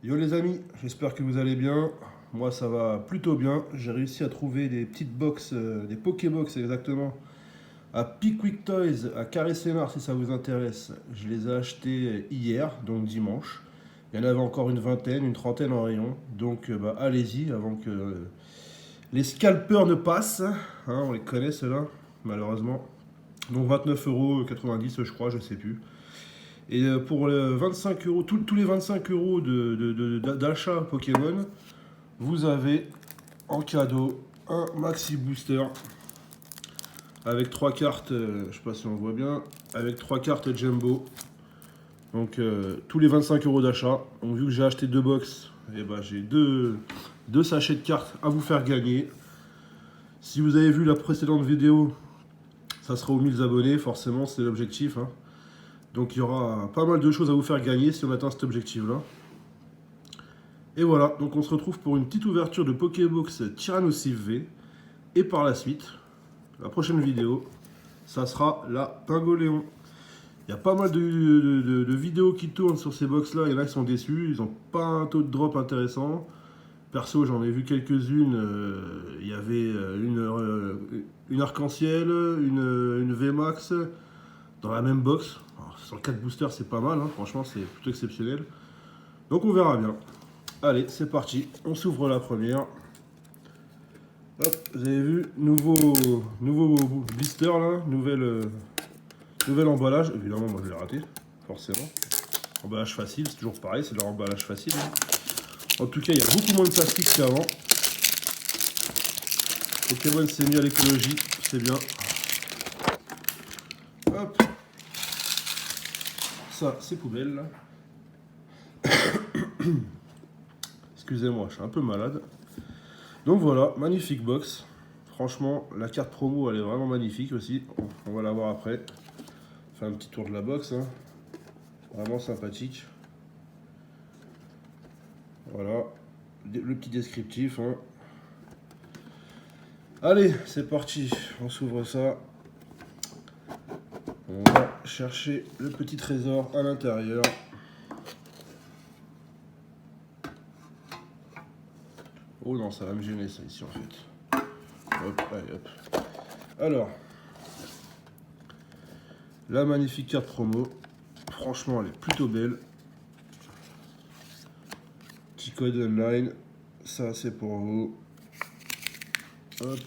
Yo les amis, j'espère que vous allez bien. Moi ça va plutôt bien. J'ai réussi à trouver des petites box, des Pokébox exactement, à Pickwick Toys, à Carré-Sénard si ça vous intéresse. Je les ai achetés hier, donc dimanche. Il y en avait encore une vingtaine, une trentaine en rayon. Donc allez-y avant que les scalpers ne passent. Hein, on les connaît ceux-là, malheureusement. Donc 29,90 € je crois, je sais plus. Et pour 25 euros, tous les 25 euros d'achat Pokémon, vous avez en cadeau un Maxi Booster avec 3 cartes, je sais pas si on voit bien, avec 3 cartes Jumbo. Donc tous les 25 euros d'achat. Donc vu que j'ai acheté 2 box, et j'ai deux sachets de cartes à vous faire gagner. Si vous avez vu la précédente vidéo, ça sera aux 1000 abonnés, forcément c'est l'objectif. Hein. Donc il y aura pas mal de choses à vous faire gagner si on atteint cet objectif-là. Et voilà, donc on se retrouve pour une petite ouverture de Pokébox Tyrannosif V. Et par la suite, la prochaine vidéo, ça sera la Pingoléon. Il y a pas mal de vidéos qui tournent sur ces box-là. Il y en a qui sont déçus, ils n'ont pas un taux de drop intéressant. Perso, j'en ai vu quelques-unes. Il y avait une arc-en-ciel, une VMAX dans la même box. Alors, sur 4 boosters, c'est pas mal, hein. Franchement, c'est plutôt exceptionnel. Donc on verra bien. Allez, c'est parti, on s'ouvre la première. Hop, vous avez vu, nouveau blister là, nouvel emballage. Évidemment, moi je l'ai raté, forcément. Emballage facile, c'est toujours pareil, c'est leur emballage facile. Hein. En tout cas, il y a beaucoup moins de plastique qu'avant. Pokémon s'est mis à l'écologie, c'est bien. Hop, ça c'est poubelle là. Excusez-moi, je suis un peu malade. Donc voilà, magnifique box. Franchement, la carte promo, elle est vraiment magnifique aussi. On va la voir après. Faire un petit tour de la box. Hein. Vraiment sympathique. Voilà. Le petit descriptif. Hein. Allez, c'est parti. On s'ouvre ça. On va chercher le petit trésor à l'intérieur. Oh non, ça va me gêner ça ici en fait. Hop, allez hop. Alors, la magnifique carte promo. Franchement, elle est plutôt belle. Petit code online. Ça, c'est pour vous. Hop.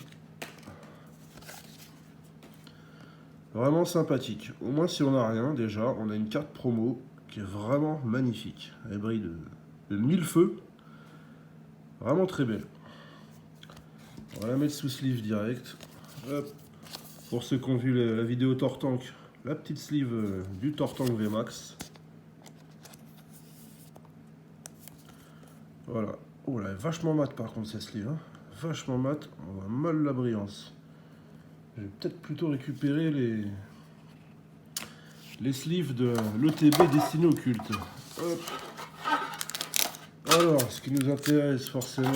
Vraiment sympathique. Au moins, si on n'a rien, déjà, on a une carte promo qui est vraiment magnifique. Elle brille de mille feux. Vraiment très belle. On va la mettre sous sleeve direct. Hop. Pour ceux qui ont vu la vidéo Tortank, la petite sleeve du Tortank VMAX. Voilà. Oh là, elle est vachement mat par contre cette sleeve. Hein. Vachement mat. On voit mal la brillance. Je vais peut-être plutôt récupérer les sleeves de l'ETB destiné au culte. Hop. Alors, ce qui nous intéresse forcément,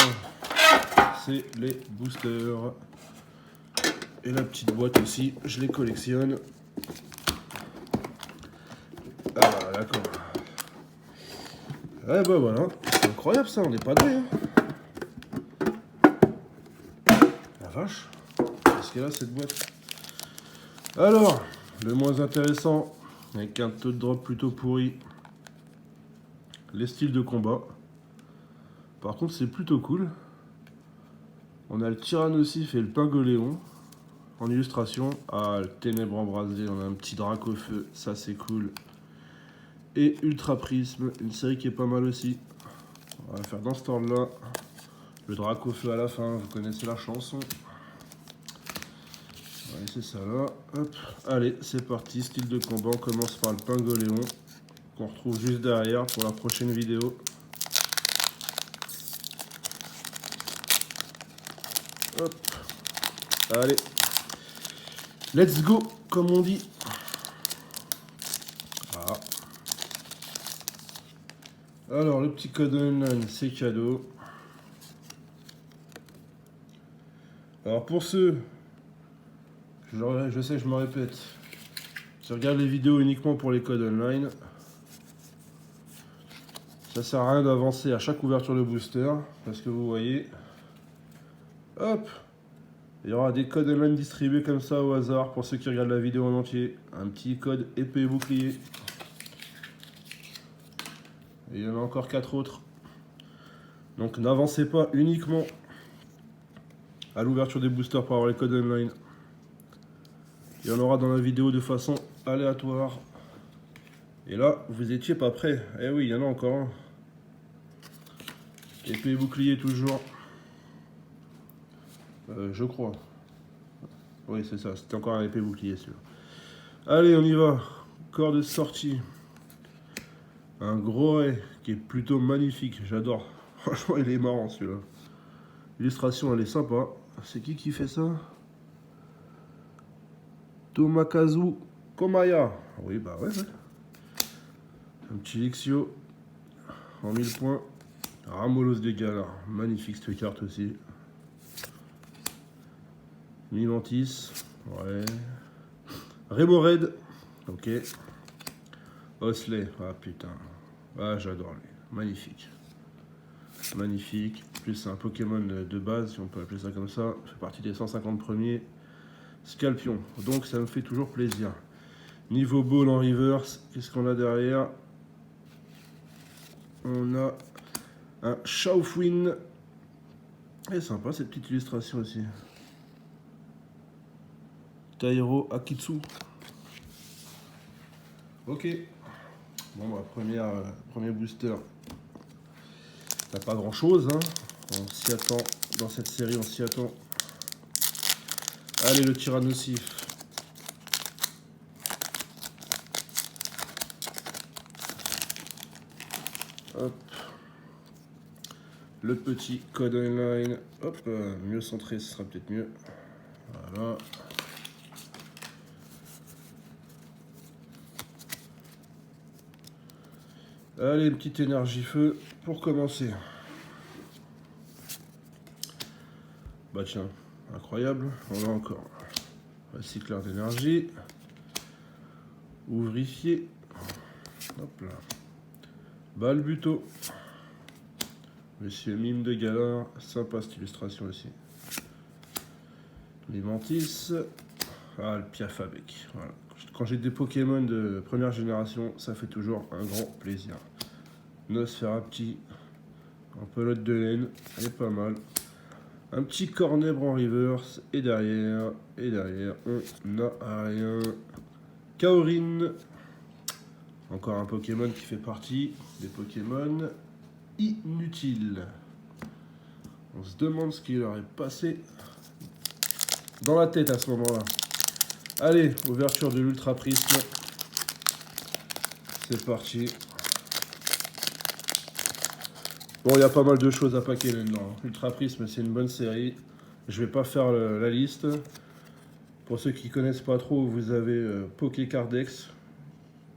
c'est les boosters. Et la petite boîte aussi, je les collectionne. Ah, d'accord. Ouais, bah voilà, c'est incroyable ça, on n'est pas doué. Hein. La vache, qu'est-ce qu'elle a cette boîte? Alors, le moins intéressant, avec un taux de drop plutôt pourri, les styles de combat. Par contre, c'est plutôt cool. On a le Tyrannosif et le Pingoléon en illustration. Ah, le Ténèbres embrasé, on a un petit Dracofeu, ça c'est cool. Et Ultra Prisme, une série qui est pas mal aussi. On va faire dans ce ordre-là. Le Dracofeu à la fin, vous connaissez la chanson. On va laisser ça là. Hop. Allez, c'est parti. Style de combat, on commence par le Pingoléon, qu'on retrouve juste derrière pour la prochaine vidéo. Hop. Allez. Let's go, comme on dit. Voilà. Alors, le petit code online, c'est cadeau. Alors, pour ceux, je sais, je me répète, qui regardent les vidéos uniquement pour les codes online, Ça sert à rien d'avancer à chaque ouverture de booster, parce que vous voyez, hop, il y aura des codes online distribués comme ça au hasard pour ceux qui regardent la vidéo en entier. Un petit code épée et bouclier. Et il y en a encore 4 autres. Donc n'avancez pas uniquement à l'ouverture des boosters pour avoir les codes online. Il y en aura dans la vidéo de façon aléatoire. Et là, vous étiez pas prêt. Eh oui, il y en a encore un. Épée et bouclier toujours. Je crois. Oui, c'est ça. C'était encore un épée et bouclier, celui-là. Allez, on y va. Corps de sortie. Un gros ray qui est plutôt magnifique. J'adore. Franchement, il est marrant, celui-là. L'illustration, elle est sympa. C'est qui fait ça? Tomakazu Komaya. Oui, bah ouais. Un petit Lexio en 1000 points. Ramolos des Galas. Magnifique cette carte aussi. Mimantis. Ouais. Remoraid. Ok. Osley. Ah putain. Ah, j'adore lui. Magnifique. Magnifique. En plus, c'est un Pokémon de base, si on peut appeler ça comme ça. Fait partie des 150 premiers. Scalpion. Donc, ça me fait toujours plaisir. Niveau ball en reverse. Qu'est-ce qu'on a derrière? On a un Shaofwin. Et sympa cette petite illustration aussi. Tairo Akitsu. Ok. Bon bah premier booster. T'as pas grand chose hein. On s'y attend. Dans cette série on s'y attend. Allez le Tyrannosif. Hop. Le petit code online. Hop. Mieux centré, ce sera peut-être mieux. Voilà. Allez, une petite énergie feu pour commencer. Bah tiens, incroyable. On a encore recycleur d'énergie. Ouvrifier. Hop là. Balbuto. Monsieur Mime de Galar. Sympa cette illustration aussi. Limantis. Ah, le Piafabec. Voilà. Quand j'ai des Pokémon de première génération, ça fait toujours un grand plaisir. Nosferapti, en pelote de laine, elle est pas mal. Un petit Cornèbre en reverse, et derrière, on n'a rien. Kaorin, encore un Pokémon qui fait partie des Pokémon inutiles. On se demande ce qui leur est passé dans la tête à ce moment-là. Allez, ouverture de l'Ultra Prisme. C'est parti. Bon, il y a pas mal de choses à paquer là-dedans. Ultra Prisme, c'est une bonne série. Je vais pas faire la liste. Pour ceux qui connaissent pas trop, vous avez Pokécardex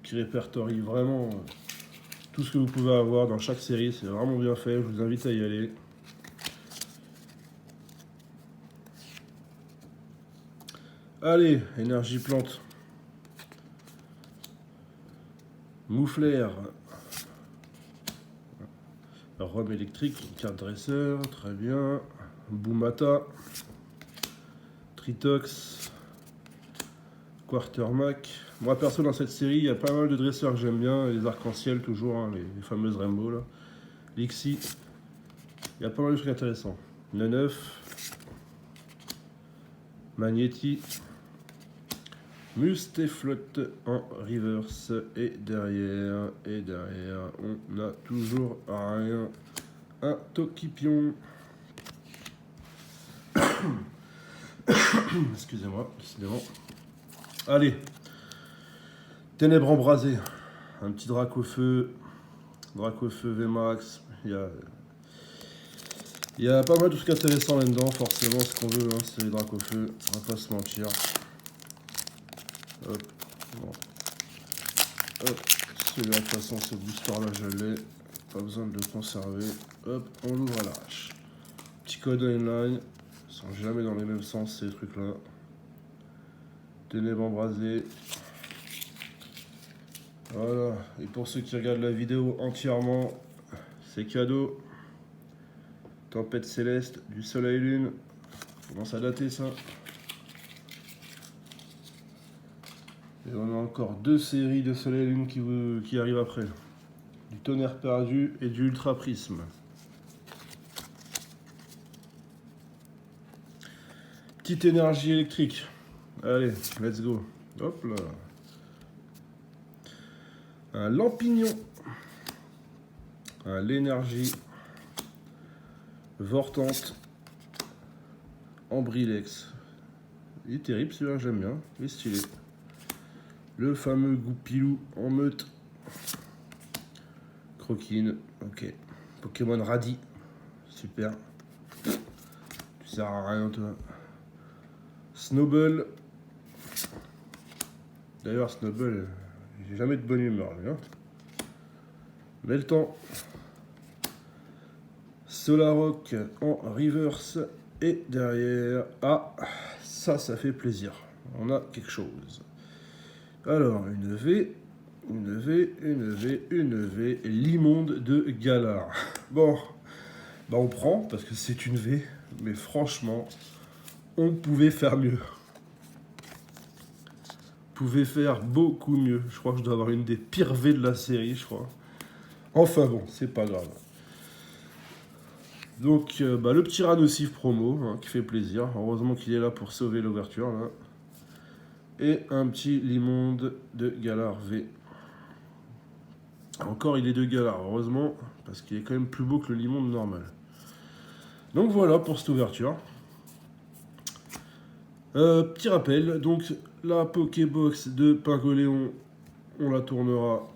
qui répertorie vraiment tout ce que vous pouvez avoir dans chaque série. C'est vraiment bien fait. Je vous invite à y aller. Allez, énergie plante. Mouflaire. Rome électrique, une carte dresseur, très bien. Boumata. Tritox. Quartermac. Moi perso dans cette série, il y a pas mal de dresseurs que j'aime bien. Les arcs-en-ciel toujours, hein, les fameuses Rainbow là. Lixie. Il y a pas mal de trucs intéressants. Neuf. Magnéti. Mustaflot en reverse et derrière, on a toujours rien. Un Tokipion. Excusez-moi, décidément. Allez. Ténèbres embrasées. Un petit Dracofeu. Dracofeu VMAX. Il y a pas mal de trucs intéressants là-dedans, forcément, ce qu'on veut, hein, c'est les Dracofeu. On va pas se mentir. Hop, bon. Hop, celui-là, de toute façon, ce booster-là, je l'ai. Pas besoin de le conserver. Hop, on l'ouvre à l'arrache. Petit code online. Ils sont jamais dans les mêmes sens, ces trucs-là. Ténèbres embrasées. Voilà. Et pour ceux qui regardent la vidéo entièrement, c'est cadeau. Tempête céleste, du soleil lune. Commence à dater ça. Et on a encore 2 séries de soleil lune qui arrivent après. Du tonnerre perdu et du ultra prisme. Petite énergie électrique. Allez, let's go. Hop là. Un lampignon. L'énergie. Vortante. Ambrilex. Il est terrible celui-là, j'aime bien. Il est stylé. Le fameux Goupilou en meute. Croquine. Ok. Pokémon Radis. Super. Tu sers à rien toi. Snowball. D'ailleurs, Snowball, j'ai jamais de bonne humeur, lui, hein. Meltan. Solarock en reverse. Et derrière, ah, ça fait plaisir. On a quelque chose. Alors, une V, une V, une V, une V. L'immonde de Galar. Bon, bah on prend parce que c'est une V. Mais franchement, on pouvait faire mieux. Pouvait faire beaucoup mieux. Je crois que je dois avoir une des pires V de la série, je crois. Enfin bon, c'est pas grave. Donc, le petit Ranocif promo, hein, qui fait plaisir. Heureusement qu'il est là pour sauver l'ouverture. Là. Et un petit Limonde de Galar V. Encore, il est de Galar, heureusement, parce qu'il est quand même plus beau que le Limonde normal. Donc voilà pour cette ouverture. Petit rappel, donc la Pokébox de Pingoléon, on la tournera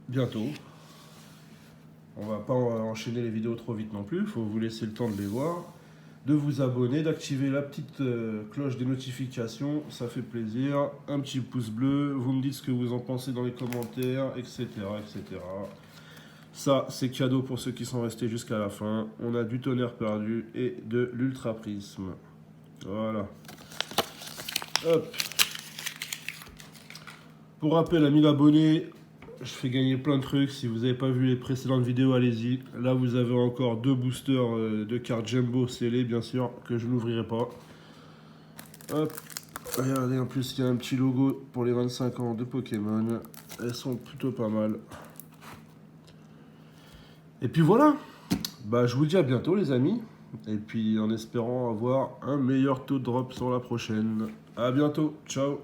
bientôt. On va pas enchaîner les vidéos trop vite non plus, il faut vous laisser le temps de les voir, de vous abonner, d'activer la petite cloche des notifications, ça fait plaisir, un petit pouce bleu, vous me dites ce que vous en pensez dans les commentaires, etc. etc. Ça, c'est cadeau pour ceux qui sont restés jusqu'à la fin. On a du tonnerre perdu et de l'ultra prisme. Voilà. Hop. Pour rappel à 1000 abonnés, je fais gagner plein de trucs. Si vous n'avez pas vu les précédentes vidéos, allez-y. Là, vous avez encore 2 boosters de cartes Jumbo scellées, bien sûr, que je n'ouvrirai pas. Hop. Regardez, en plus, il y a un petit logo pour les 25 ans de Pokémon. Elles sont plutôt pas mal. Et puis voilà. Bah, je vous dis à bientôt, les amis. Et puis, en espérant avoir un meilleur taux de drop sur la prochaine. À bientôt. Ciao.